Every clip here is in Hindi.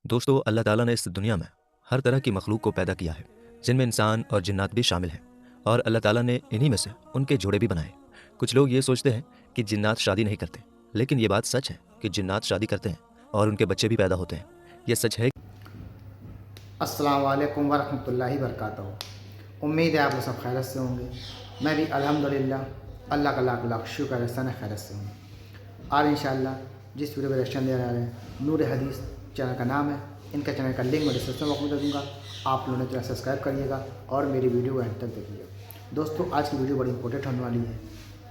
दोस्तों, अल्लाह ताला ने इस दुनिया में हर तरह की मखलूक को पैदा किया है, जिनमें इंसान और जिन्नात भी शामिल हैं। और अल्लाह ताला ने इन्हीं में से उनके जोड़े भी बनाए। कुछ लोग ये सोचते हैं कि जिन्नात शादी नहीं करते, लेकिन ये बात सच है कि जिन्नात शादी करते हैं और उनके बच्चे भी पैदा होते हैं। ये सच है। अस्सलाम वालेकुम वरहमतुल्लाहि वबरकातुहू। उम्मीद है आप लोग सब खैरियत से होंगे। मैं भी अल्हम्दुलिल्लाह अल्लाह का लाख लाख शुक्र एहसान है खैरियत से हूँ। आज इंशाअल्लाह जिस वीडियो का रिएक्शन दे रहे हैं नूर हदीस चैनल का नाम है। इनका चैनल का लिंक मैं डिस्क्रिप्शन बॉक्स में दे दूँगा। आप लोगों ने चैनल सब्सक्राइब करिएगा और मेरी वीडियो को एंड तक देखिएगा। दोस्तों, आज की वीडियो बड़ी इंपॉर्टेंट होने वाली है।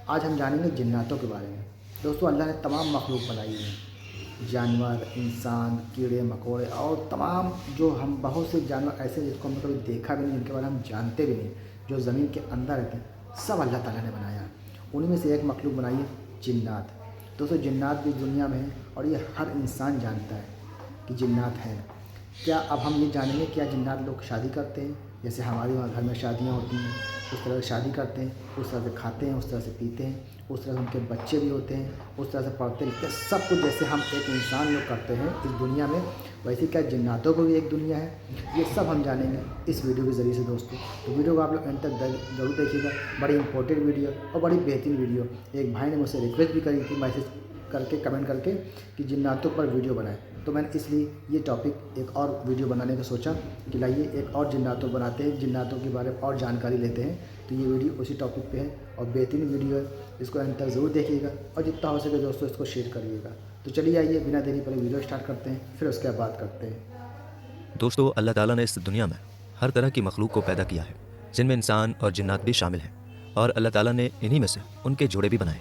आज हम जानेंगे जिन्नातों के बारे में। दोस्तों, अल्लाह ने तमाम मखलूक बनाई है, जानवर, इंसान, कीड़े मकोड़े और तमाम जो हम बहुत से जानवर ऐसे जिसको हमने कभी देखा भी नहीं, जिनके बारे में हम जानते भी नहीं, जो ज़मीन के अंदर रहते हैं, सब अल्लाह ताला ने बनाया। उन्हीं में से एक मखलूक बनाई है जिन्नात। दोस्तों, जिन्नात भी दुनिया में है और ये हर इंसान जानता है कि जिन्नात है। क्या अब हम ये जानेंगे क्या जिन्नात लोग शादी करते हैं, जैसे हमारे वहाँ घर में शादियाँ होती हैं उस तरह से शादी करते हैं, उस तरह से खाते हैं, उस तरह से पीते हैं, उस तरह से उनके बच्चे भी होते हैं, उस तरह से पढ़ते लिखते हैं, सब कुछ जैसे हम एक इंसान लोग करते हैं इस दुनिया में, वैसे क्या जिन्नातों को भी एक दुनिया है। ये सब हम जानेंगे इस वीडियो के ज़रिए से। दोस्तों, तो वीडियो को आप लोग एंड तक ज़रूर देखिएगा। बड़ी इंपॉर्टेंट वीडियो और बड़ी बेहतरीन वीडियो। एक भाई ने मुझसे रिक्वेस्ट भी करी थी मैसेज करके, कमेंट करके, कि जिन्नातों पर वीडियो बनाएं, तो मैंने इसलिए ये टॉपिक एक और वीडियो बनाने का सोचा कि लाइए एक और जिन्नातों बनाते हैं, जिन्नातों के बारे में और जानकारी लेते हैं। तो ये वीडियो उसी टॉपिक पे है और बेहतरीन वीडियो है। इसको अंत तक ज़रूर देखिएगा और जितना हो सके दोस्तों इसको शेयर करिएगा। तो चलिए आइए बिना देरी पहले वीडियो स्टार्ट करते हैं, फिर उसके बाद बात करते हैं। दोस्तों, अल्लाह ताला ने इस दुनिया में हर तरह की मखलूक को पैदा किया है, जिनमें इंसान और जिन्नात भी शामिल हैं। और अल्लाह ताला ने इन्हीं में से उनके जोड़े भी बनाए।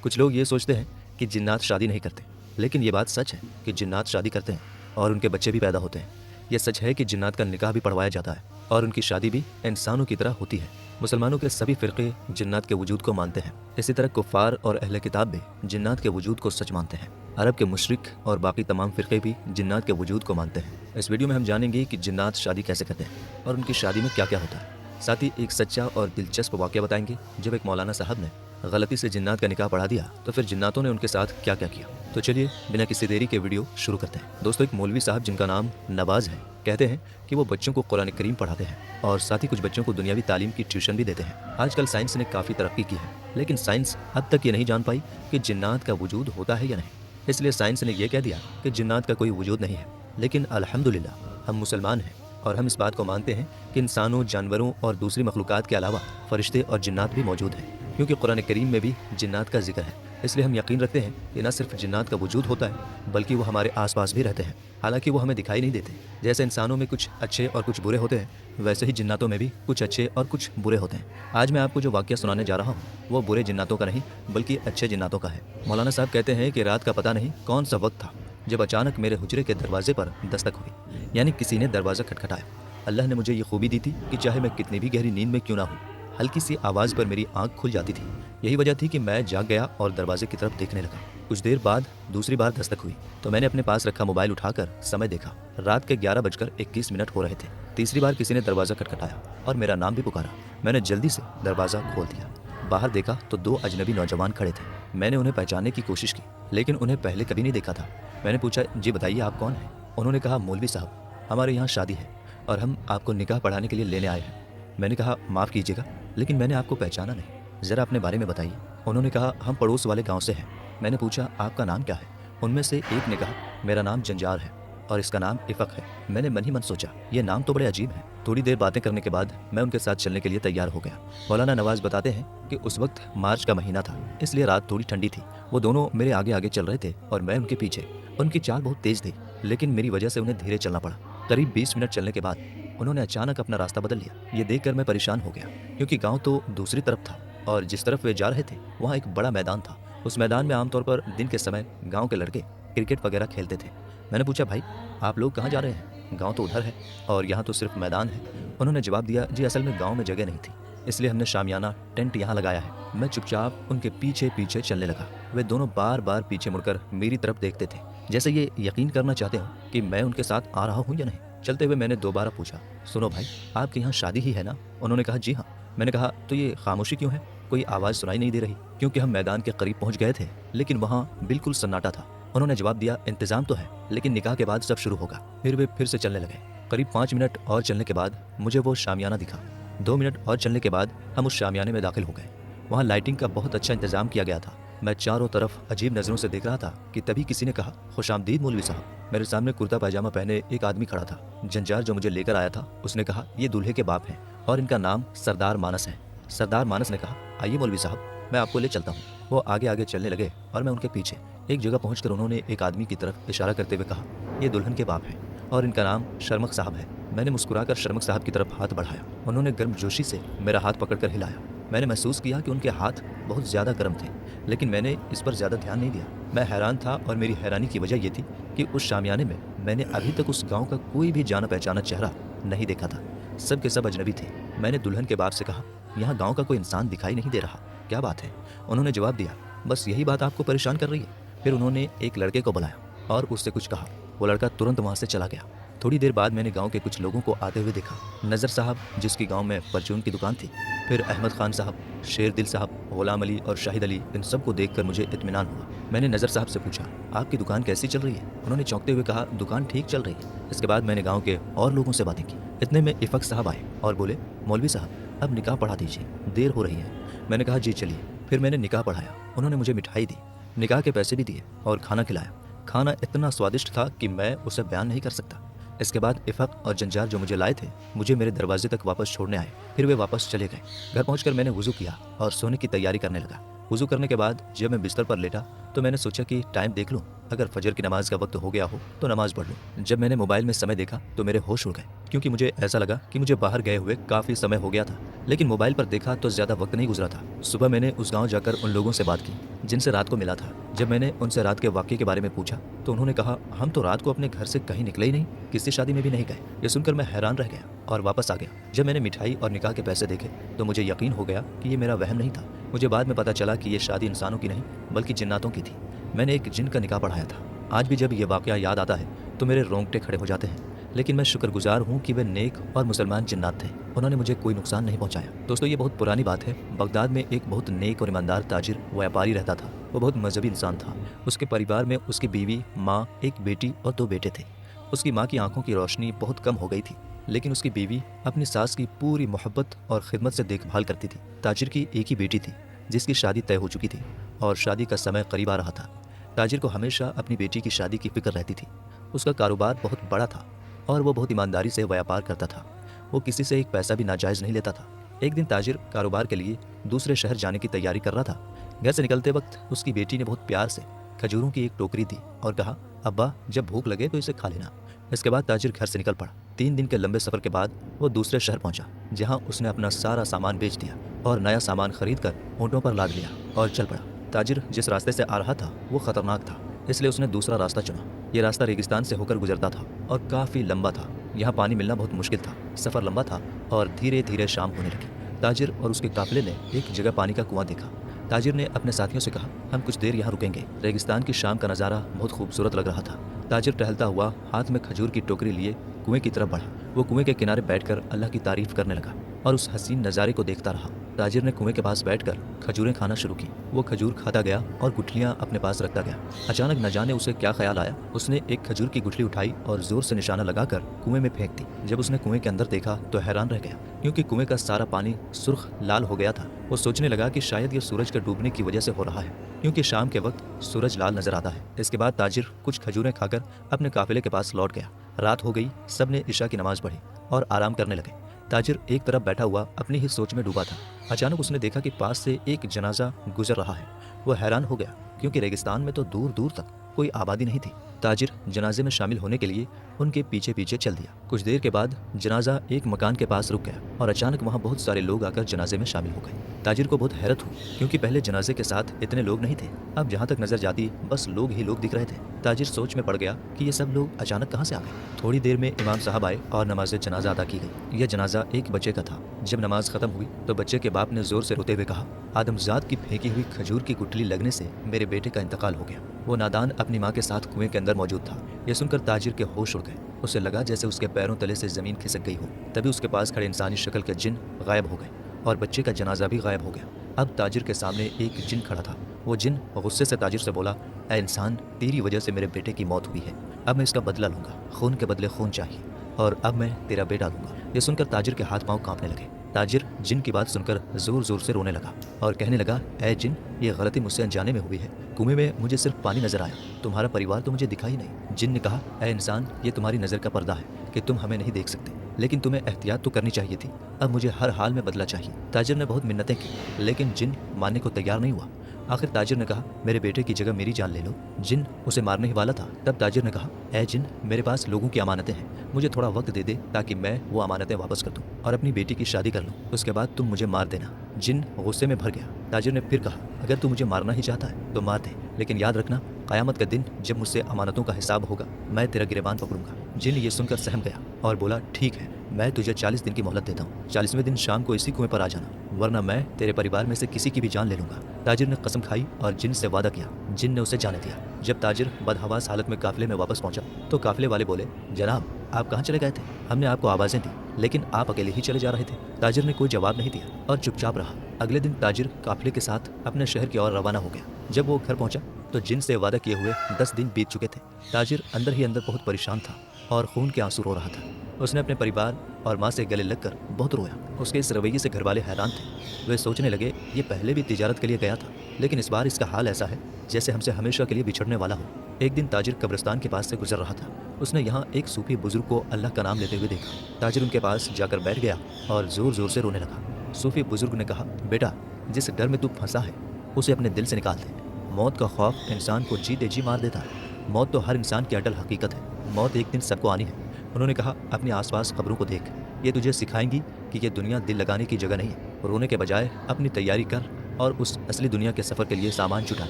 कुछ लोग ये सोचते हैं कि जिन्नात शादी नहीं करते, लेकिन ये बात सच है कि जिन्नात शादी करते हैं और उनके बच्चे भी पैदा होते हैं। ये सच है कि जिन्नात का निकाह भी पढ़वाया जाता है और उनकी शादी भी इंसानों की तरह होती है। मुसलमानों के सभी फ़िरक़े जिन्नात के वजूद को मानते हैं। इसी तरह कुफ़ार और अहले किताब भी जिन्नात के वजूद को सच मानते हैं। अरब के मुशरिक और बाकी तमाम फ़िरक़े भी जिन्नात के वजूद को मानते हैं। इस वीडियो में हम जानेंगे कि जिन्नात शादी कैसे करते हैं और उनकी शादी में क्या क्या होता है। साथ ही एक सच्चा और दिलचस्प वाक़या बताएंगे। जब एक मौलाना साहब ने गलती से जिन्नात का निकाह पढ़ा दिया तो फिर जिन्नातों ने उनके साथ क्या क्या किया। तो चलिए बिना किसी देरी के वीडियो शुरू करते हैं। दोस्तों, एक मौलवी साहब जिनका नाम नवाज है, कहते हैं कि वो बच्चों को कुरान करीम पढ़ाते हैं और साथ ही कुछ बच्चों को दुनियावी तालीम की ट्यूशन भी देते हैं। आजकल साइंस ने काफ़ी तरक्की की है, लेकिन साइंस अब तक ये नहीं जान पाई कि जिन्नात का वजूद होता है या नहीं। इसलिए साइंस ने यह कह दिया कि जिन्नात का कोई वजूद नहीं है। लेकिन अल्हम्दुलिल्लाह हम मुसलमान हैं और हम इस बात को मानते हैं कि इंसानों, जानवरों और दूसरी मखलूक़ात के अलावा फरिश्ते और जिन्नात भी मौजूद हैं, क्योंकि कुरान करीम में भी जिन्नात का जिक्र है। इसलिए हम यकीन रखते हैं कि न सिर्फ जिन्नात का वजूद होता है, बल्कि वो हमारे आसपास भी रहते हैं। हालांकि वो हमें दिखाई नहीं देते। जैसे इंसानों में कुछ अच्छे और कुछ बुरे होते हैं, वैसे ही जिन्नातों में भी कुछ अच्छे और कुछ बुरे होते हैं। आज मैं आपको जो वाक़या सुनाने जा रहा हूँ वो बुरे जिन्नातों का नहीं, बल्कि अच्छे जिन्नातों का है। मौलाना साहब कहते हैं कि रात का पता नहीं कौन सा वक्त था जब अचानक मेरे हुजरे के दरवाजे पर दस्तक हुई, यानी किसी ने दरवाज़ा खटखटाया। अल्लाह ने मुझे ये खूबी दी थी कि चाहे मैं कितनी भी गहरी नींद में क्यों ना हूँ, हल्की सी आवाज़ पर मेरी आंख खुल जाती थी। यही वजह थी कि मैं जाग गया और दरवाजे की तरफ देखने लगा। कुछ देर बाद दूसरी बार दस्तक हुई तो मैंने अपने पास रखा मोबाइल उठाकर समय देखा। रात के 11:21 हो रहे थे। तीसरी बार किसी ने दरवाज़ा खटखटाया और मेरा नाम भी पुकारा। मैंने जल्दी से दरवाज़ा खोल दिया। बाहर देखा तो 2 अजनबी नौजवान खड़े थे। मैंने उन्हें पहचानने की कोशिश की, लेकिन उन्हें पहले कभी नहीं देखा था। मैंने पूछा, जी बताइए आप कौन हैं? उन्होंने कहा, मौलवी साहब, हमारे यहाँ शादी है और हम आपको निकाह पढ़ाने के लिए लेने आए हैं। मैंने कहा, माफ़ कीजिएगा, लेकिन मैंने आपको पहचाना नहीं, ज़रा अपने बारे में बताइए। उन्होंने कहा, हम पड़ोस वाले गांव से हैं। मैंने पूछा, आपका नाम क्या है? उनमें से एक ने कहा, मेरा नाम जंजार है और इसका नाम इफ़क है। मैंने मन ही मन सोचा, ये नाम तो बड़े अजीब हैं। थोड़ी देर बातें करने के बाद मैं उनके साथ चलने के लिए तैयार हो गया। मौलाना नवाज बताते हैं कि उस वक्त मार्च का महीना था, इसलिए रात थोड़ी ठंडी थी। वो दोनों मेरे आगे आगे चल रहे थे और मैं उनके पीछे। उनकी चाल बहुत तेज़ थी, लेकिन मेरी वजह से उन्हें धीरे चलना पड़ा। करीब 20 मिनट चलने के बाद उन्होंने अचानक अपना रास्ता बदल लिया। ये देखकर मैं परेशान हो गया, क्योंकि गांव तो दूसरी तरफ था और जिस तरफ वे जा रहे थे वहाँ एक बड़ा मैदान था। उस मैदान में आमतौर पर दिन के समय गांव के लड़के क्रिकेट वगैरह खेलते थे। मैंने पूछा, भाई आप लोग कहाँ जा रहे हैं? गाँव तो उधर है और यहाँ तो सिर्फ मैदान है। उन्होंने जवाब दिया, जी असल में गाँव में जगह नहीं थी, इसलिए हमने शामियाना टेंट यहाँ लगाया है। मैं चुपचाप उनके पीछे पीछे चलने लगा। वे दोनों बार बार पीछे मुड़कर मेरी तरफ देखते थे, जैसे ये यकीन करना चाहते हो कि मैं उनके साथ आ रहा हूँ या नहीं। चलते हुए मैंने दोबारा पूछा, सुनो भाई, आपके यहाँ शादी ही है ना? उन्होंने कहा, जी हाँ। मैंने कहा, तो ये खामोशी क्यों है? कोई आवाज़ सुनाई नहीं दे रही? क्योंकि हम मैदान के करीब पहुँच गए थे, लेकिन वहाँ बिल्कुल सन्नाटा था। उन्होंने जवाब दिया, इंतजाम तो है, लेकिन निकाह के बाद सब शुरू होगा। फिर वे फिर से चलने लगे। करीब 5 मिनट और चलने के बाद मुझे वो शामियाना दिखा। 2 मिनट और चलने के बाद हम उस शामियाने में दाखिल हो गए। वहाँ लाइटिंग का बहुत अच्छा इंतजाम किया गया था। मैं चारों तरफ अजीब नज़रों से देख रहा था कि तभी किसी ने कहा, खुशामदीद मौलवी साहब। मेरे सामने कुर्ता पैजामा पहने एक आदमी खड़ा था। जंजार जो मुझे लेकर आया था उसने कहा, ये दूल्हे के बाप हैं और इनका नाम सरदार मानस है। सरदार मानस ने कहा, आइए मौलवी साहब, मैं आपको ले चलता हूँ। वो आगे आगे चलने लगे और मैं उनके पीछे। एक जगह पहुंचकर उन्होंने एक आदमी की तरफ इशारा करते हुए कहा, ये दुल्हन के बाप हैं और इनका नाम शर्मक साहब है। मैंने मुस्कुराकर शर्मक साहब की तरफ हाथ बढ़ाया। उन्होंने गर्मजोशी से मेरा हाथ पकड़कर हिलाया। मैंने महसूस किया कि उनके हाथ बहुत ज़्यादा गर्म थे, लेकिन मैंने इस पर ज़्यादा ध्यान नहीं दिया। मैं हैरान था और मेरी हैरानी की वजह यह थी कि उस शामियाने में मैंने अभी तक उस गाँव का कोई भी जाना पहचाना चेहरा नहीं देखा था। सब के सब अजनबी थे। मैंने दुल्हन के बाप से कहा, यहाँ गाँव का कोई इंसान दिखाई नहीं दे रहा, क्या बात है? उन्होंने जवाब दिया, बस यही बात आपको परेशान कर रही है। फिर उन्होंने एक लड़के को बुलाया और उससे कुछ कहा। वो लड़का तुरंत वहाँ से चला गया। थोड़ी देर बाद मैंने गांव के कुछ लोगों को आते हुए देखा। नज़र साहब, जिसकी गांव में परचून की दुकान थी, फिर अहमद खान साहब, शेर दिल साहब, गुलाम अली और शाहिद अली। इन सबको देखकर मुझे इत्मीनान हुआ। मैंने नज़र साहब से पूछा, आपकी दुकान कैसी चल रही है? उन्होंने चौंकते हुए कहा, दुकान ठीक चल रही है। इसके बाद मैंने गाँव के और लोगों से बातें की। इतने में इफ़क साहब आए और बोले, मौलवी साहब, अब निकाह पढ़ा दीजिए, देर हो रही है। मैंने कहा, जी चलिए। फिर मैंने निकाह पढ़ाया। उन्होंने मुझे मिठाई दी, निकाह के पैसे भी दिए और खाना खिलाया। खाना इतना स्वादिष्ट था कि मैं उसे बयान नहीं कर सकता। इसके बाद इफ़क और जंजार जो मुझे लाए थे, मुझे मेरे दरवाजे तक वापस छोड़ने आए। फिर वे वापस चले गए। घर पहुंचकर मैंने वुज़ू किया और सोने की तैयारी करने लगा। वुज़ू करने के बाद जब मैं बिस्तर पर लेटा तो मैंने सोचा कि टाइम देख लूँ, अगर फजर की नमाज का वक्त हो गया हो तो नमाज पढ़ लूँ। जब मैंने मोबाइल में समय देखा तो मेरे होश उड़ गए, क्योंकि मुझे ऐसा लगा कि मुझे बाहर गए हुए काफ़ी समय हो गया था। लेकिन मोबाइल पर देखा तो ज़्यादा वक्त नहीं गुजरा था। सुबह मैंने उस गाँव जाकर उन लोगों से बात की जिनसे रात को मिला था। जब मैंने उनसे रात के वाक़ये के बारे में पूछा तो उन्होंने कहा, हम तो रात को अपने घर से कहीं निकले ही नहीं, किसी शादी में भी नहीं गए। ये सुनकर मैं हैरान रह गया और वापस आ गया। जब मैंने मिठाई और निकाह के पैसे देखे तो मुझे यकीन हो गया कि ये मेरा वहम नहीं था। मुझे बाद में पता चला कि ये शादी इंसानों की नहीं बल्कि जिन्नातों की थी। मैंने एक जिन का निकाह पढ़ाया था। आज भी जब ये वाक़या याद आता है तो मेरे रोंगटे खड़े हो जाते हैं। लेकिन मैं शुक्रगुजार हूँ कि वे नेक और मुसलमान जिन्नात थे। उन्होंने मुझे कोई नुकसान नहीं पहुँचाया। दोस्तों, ये बहुत पुरानी बात है। बगदाद में एक बहुत नेक और ईमानदार ताजिर व्यापारी रहता था। वो बहुत मजहबी इंसान था। उसके परिवार में उसकी बीवी, माँ, एक बेटी और 2 बेटे थे। उसकी माँ की आंखों की रोशनी बहुत कम हो गई थी, लेकिन उसकी बीवी अपनी सास की पूरी मोहब्बत और खिदमत से देखभाल करती थी। ताजिर की एक ही बेटी थी जिसकी शादी तय हो चुकी थी और शादी का समय करीब आ रहा था। ताजिर को हमेशा अपनी बेटी की शादी की फिक्र रहती थी। उसका कारोबार बहुत बड़ा था और वो बहुत ईमानदारी से व्यापार करता था। वो किसी से एक पैसा भी नाजायज़ नहीं लेता था। एक दिन ताजिर कारोबार के लिए दूसरे शहर जाने की तैयारी कर रहा था। घर से निकलते वक्त उसकी बेटी ने बहुत प्यार से खजूरों की एक टोकरी दी और कहा, अब्बा, जब भूख लगे तो इसे खा लेना। इसके बाद ताजिर घर से निकल पड़ा। 3 दिन के लंबे सफ़र के बाद वो दूसरे शहर पहुंचा, जहां उसने अपना सारा सामान बेच दिया और नया सामान खरीद कर ऊँटों पर लाद लिया और चल पड़ा। ताजिर जिस रास्ते से आ रहा था वो ख़तरनाक था, इसलिए उसने दूसरा रास्ता चुना। ये रास्ता रेगिस्तान से होकर गुजरता था और काफ़ी लंबा था। यहाँ पानी मिलना बहुत मुश्किल था। सफ़र लंबा था और धीरे धीरे शाम होने लगी। ताजिर और उसके काफिले ने एक जगह पानी का कुआं देखा। ताजिर ने अपने साथियों से कहा, हम कुछ देर यहाँ रुकेंगे। रेगिस्तान की शाम का नज़ारा बहुत खूबसूरत लग रहा था। ताजिर टहलता हुआ हाथ में खजूर की टोकरी लिए कुएं की तरफ बढ़ा। वो कुएं के किनारे बैठकर अल्लाह की तारीफ करने लगा और उस हसीन नज़ारे को देखता रहा। ताजिर ने कुएं के पास बैठकर खजूरें खाना शुरू की। वो खजूर खाता गया और गुठलियाँ अपने पास रखता गया। अचानक न जाने उसे क्या ख्याल आया, उसने एक खजूर की गुठली उठाई और जोर से निशाना लगाकर कुएं में फेंक दी। जब उसने कुएं के अंदर देखा तो हैरान रह गया, क्योंकि कुएं का सारा पानी सुर्ख लाल हो गया था। वो सोचने लगा कि शायद ये सूरज के डूबने की वजह से हो रहा है, क्योंकि शाम के वक्त सूरज लाल नजर आता है। इसके बाद ताजिर कुछ खजूरें खाकर अपने काफिले के पास लौट गया। रात हो गई, सब ने इशा की नमाज पढ़ी और आराम करने लगे। ताजिर एक तरफ बैठा हुआ अपनी ही सोच में डूबा था। अचानक उसने देखा कि पास से एक जनाजा गुजर रहा है। वो हैरान हो गया, क्योंकि रेगिस्तान में तो दूर दूर तक कोई आबादी नहीं थी। ताजिर जनाजे में शामिल होने के लिए उनके पीछे पीछे चल दिया। कुछ देर के बाद जनाजा एक मकान के पास रुक गया और अचानक वहाँ बहुत सारे लोग आकर जनाजे में शामिल हो गए। ताजिर को बहुत हैरत हुई, क्योंकि पहले जनाजे के साथ इतने लोग नहीं थे। अब जहाँ तक नजर जाती बस लोग ही लोग दिख रहे थे। ताजिर सोच में पड़ गया कि ये सब लोग अचानक कहाँ से आ गए। थोड़ी देर में इमाम साहब आए और नमाज जनाजा अदा की गई। यह जनाजा एक बच्चे का था। जब नमाज खत्म हुई तो बच्चे के बाप ने जोर से रोते हुए कहा, आदमजाद की फेंकी हुई खजूर की गुठली लगने से मेरे बेटे का इंतकाल हो गया। वो नादान अपनी माँ के साथ कुएं के अंदर मौजूद था। यह सुनकर ताजिर के होश उड़ गए। उसे लगा जैसे उसके पैरों तले से जमीन खिसक गई हो। तभी उसके पास खड़े इंसानी शक्ल के जिन गायब हो गए और बच्चे का जनाजा भी गायब हो गया। अब ताजिर के सामने एक जिन खड़ा था। वो जिन गुस्से से ताजिर से बोला, ऐ इंसान, तेरी वजह से मेरे बेटे की मौत हुई है, अब मैं इसका बदला लूंगा, खून के बदले खून चाहिए और अब मैं तेरा बेटा दूंगा। ये सुनकर ताजिर के हाथ पांव कांपने लगे। ताजिर जिन की बात सुनकर जोर जोर से रोने लगा और कहने लगा, ऐ जिन, ये गलती मुझसे अनजाने में हुई है। कुएं में मुझे सिर्फ पानी नजर आया, तुम्हारा परिवार तो मुझे दिखा ही नहीं। जिन ने कहा, ऐ इंसान, ये तुम्हारी नज़र का पर्दा है कि तुम हमें नहीं देख सकते, लेकिन तुम्हें एहतियात तो करनी चाहिए थी। अब मुझे हर हाल में बदला चाहिए। ताजिर ने बहुत मिन्नतें की, लेकिन जिन मानने को तैयार नहीं हुआ। आखिर ताजिर ने कहा, मेरे बेटे की जगह मेरी जान ले लो। जिन उसे मारने ही वाला था। तब ताजिर ने कहा, ऐ जिन, मेरे पास लोगों की अमानतें हैं, मुझे थोड़ा वक्त दे दे ताकि मैं वो अमानतें वापस कर दूं और अपनी बेटी की शादी कर लूं। उसके बाद तुम मुझे मार देना। जिन गुस्से में भर गया। ताजिर ने फिर कहा, अगर तू मुझे मारना ही चाहता है तो मार दे, लेकिन याद रखना, क़यामत का दिन जब मुझसे अमानतों का हिसाब होगा, मैं तेरा गिरबान पकड़ूंगा। जिन ये सुनकर सहम गया और बोला, ठीक है, मैं तुझे 40 दिन की मोहलत देता हूँ। 40वें दिन शाम को इसी कुएं पर आ जाना, वरना मैं तेरे परिवार में से किसी की भी जान ले लूंगा। ताजिर ने कसम खाई और जिन से वादा किया। जिन ने उसे जाने दिया। जब ताजिर बदहवास हालत में काफिले में वापस पहुंचा तो काफिले वाले बोले, जनाब, आप कहाँ चले गए थे? हमने आपको आवाज़ें दी, लेकिन आप अकेले ही चले जा रहे थे। ताजिर ने कोई जवाब नहीं दिया और चुपचाप रहा। अगले दिन ताजिर काफिले के साथ अपने शहर की ओर रवाना हो गया। जब वो घर पहुंचा तो जिन से वादा किए हुए 10 दिन बीत चुके थे। ताजिर अंदर ही अंदर बहुत परेशान था और खून के आंसू रो रहा था। उसने अपने परिवार और माँ से गले लगकर बहुत रोया। उसके इस रवैये से घरवाले हैरान थे। वे सोचने लगे, ये पहले भी तिजारत के लिए गया था, लेकिन इस बार इसका हाल ऐसा है जैसे हमसे हमेशा के लिए बिछड़ने वाला हो। एक दिन ताजिर कब्रिस्तान के पास से गुजर रहा था। उसने यहाँ एक सूफी बुजुर्ग को अल्लाह का नाम लेते हुए देखा। ताजिर उनके पास जाकर बैठ गया और जोर जोर से रोने लगा। सूफी बुजुर्ग ने कहा, बेटा, जिस डर में तू फंसा है उसे अपने दिल से निकाल दे। मौत का खौफ इंसान को जीते जी मार देता है। मौत तो हर इंसान की अटल हकीकत है। मौत एक दिन सबको आनी है। उन्होंने कहा, अपने आसपास खबरों को देख, ये तुझे सिखाएंगी कि ये दुनिया दिल लगाने की जगह नहीं है। रोने के बजाय अपनी तैयारी कर और उस असली दुनिया के सफ़र के लिए सामान जुटा।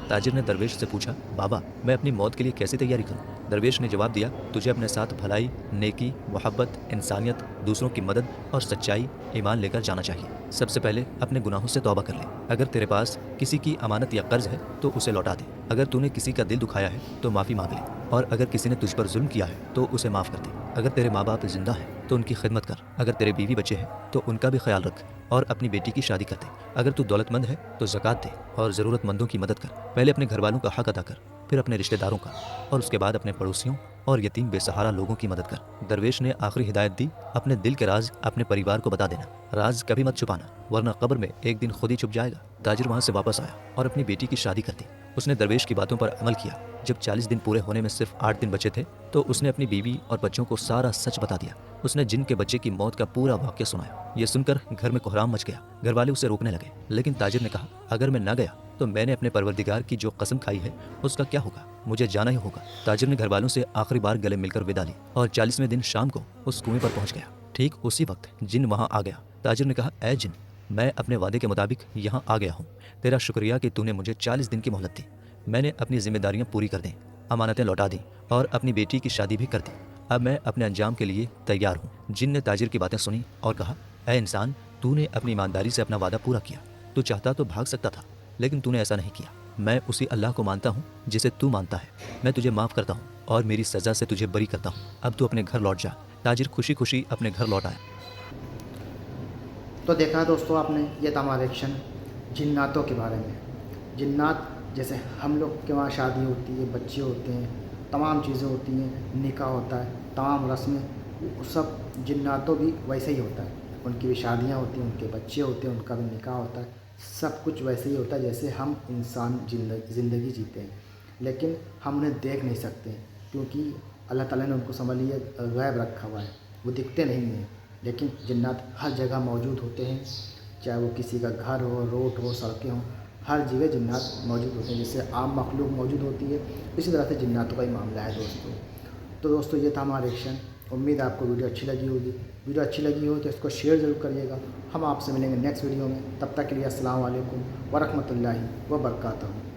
ताजिर ने दरवेश से पूछा, बाबा, मैं अपनी मौत के लिए कैसे तैयारी करूं? दरवेश ने जवाब दिया, तुझे अपने साथ भलाई, नेकी, मोहब्बत, इंसानियत, दूसरों की मदद और सच्चाई, ईमान लेकर जाना चाहिए। सबसे पहले अपने गुनाहों से तौबा कर ले। अगर तेरे पास किसी की अमानत या कर्ज है तो उसे लौटा दे। अगर तूने किसी का दिल दुखाया है तो माफ़ी मांग ले, और अगर किसी ने तुझ पर जुल्म किया है तो उसे माफ़ कर दे। अगर तेरे माँ बाप जिंदा हैं तो उनकी खिदमत कर। अगर तेरे बीवी बच्चे हैं तो उनका भी ख्याल रख और अपनी बेटी की शादी कर दे। अगर तू दौलतमंद है तो ज़कात दे और ज़रूरतमंदों की मदद कर। पहले अपने घर वालों का हक अदा कर, फिर अपने रिश्तेदारों का, और उसके बाद अपने पड़ोसियों और यतीम बेसहारा लोगों की मदद कर। दरवेश ने आखिरी हिदायत दी, अपने दिल के राज अपने परिवार को बता देना। राज कभी मत छुपाना, वरना कब्र में एक दिन खुद ही छुप जाएगा। ताजिर वहाँ से वापस आया और अपनी बेटी की शादी कर दी। उसने दरवेश की बातों पर अमल किया। जब 40 दिन पूरे होने में सिर्फ 8 दिन बचे थे तो उसने अपनी बीवी और बच्चों को सारा सच बता दिया। उसने जिन के बच्चे की मौत का पूरा वाक्य सुनाया। ये सुनकर घर में कोहराम मच गया। घर वाले उसे रोकने लगे, लेकिन ताजिर ने कहा, अगर मैं न गया तो मैंने अपने परवरदिगार की जो कसम खाई है उसका क्या होगा? मुझे जाना ही होगा। ताजिर ने घर वालों से आखिरी बार गले मिलकर विदा ली और 40वें दिन शाम को उस कुएं पर पहुंच गया। ठीक उसी वक्त जिन वहां आ गया। ताजिर ने कहा, ऐ जिन, मैं अपने वादे के मुताबिक यहाँ आ गया हूँ। तेरा शुक्रिया कि तूने मुझे 40 दिन की मोहलत दी। मैंने अपनी जिम्मेदारियाँ पूरी कर दी, अमानतें लौटा दी और अपनी बेटी की शादी भी कर दी। अब मैं अपने अंजाम के लिए तैयार हूँ। जिन ने ताजिर की बातें सुनी और कहा, ऐ इंसान, तूने अपनी ईमानदारी से अपना वादा पूरा किया। तू चाहता तो भाग सकता था, लेकिन तूने ऐसा नहीं किया। मैं उसी अल्लाह को मानता हूँ जिसे तू मानता है। मैं तुझे माफ़ करता हूँ और मेरी सज़ा से तुझे बरी करता हूँ। अब तू अपने घर लौट जा। ताजिर खुशी खुशी अपने घर लौट आया। तो देखा दोस्तों आपने, ये था हमारा एक्शन जिन्नातों के बारे में। जिन्नात जैसे हम लोग के वहाँ शादी होती है, बच्चे होते हैं, तमाम चीज़ें होती हैं, निकाह होता है, तमाम रस्में, वो सब जिन्नातों भी वैसे ही होता है। उनकी भी शादियाँ होती हैं, उनके बच्चे होते हैं, उनका भी निकाह होता है। सब कुछ वैसे ही होता है जैसे हम इंसान ज़िंदगी जीते हैं, लेकिन हम उन्हें देख नहीं सकते क्योंकि अल्लाह ताला ने उनको समझ लिया गैब रखा हुआ है, वो दिखते नहीं हैं। लेकिन जिन्नात हर जगह मौजूद होते हैं, चाहे वो किसी का घर हो, रोड हो, सड़कें हों, हर जगह जिन्नात मौजूद होते हैं। जैसे आम मखलूक मौजूद होती है, इसी तरह से जिन्नातों का ही मामला है दोस्तों। तो दोस्तों ये था हमारा रिएक्शन। उम्मीद है आपको वीडियो अच्छी लगी होगी। वीडियो अच्छी लगी हो तो इसको शेयर ज़रूर करिएगा। हम आपसे मिलेंगे नेक्स्ट वीडियो में। तब तक के लिए अस्सलाम वालेकुम व रहमतुल्लाहि व बरकातहू।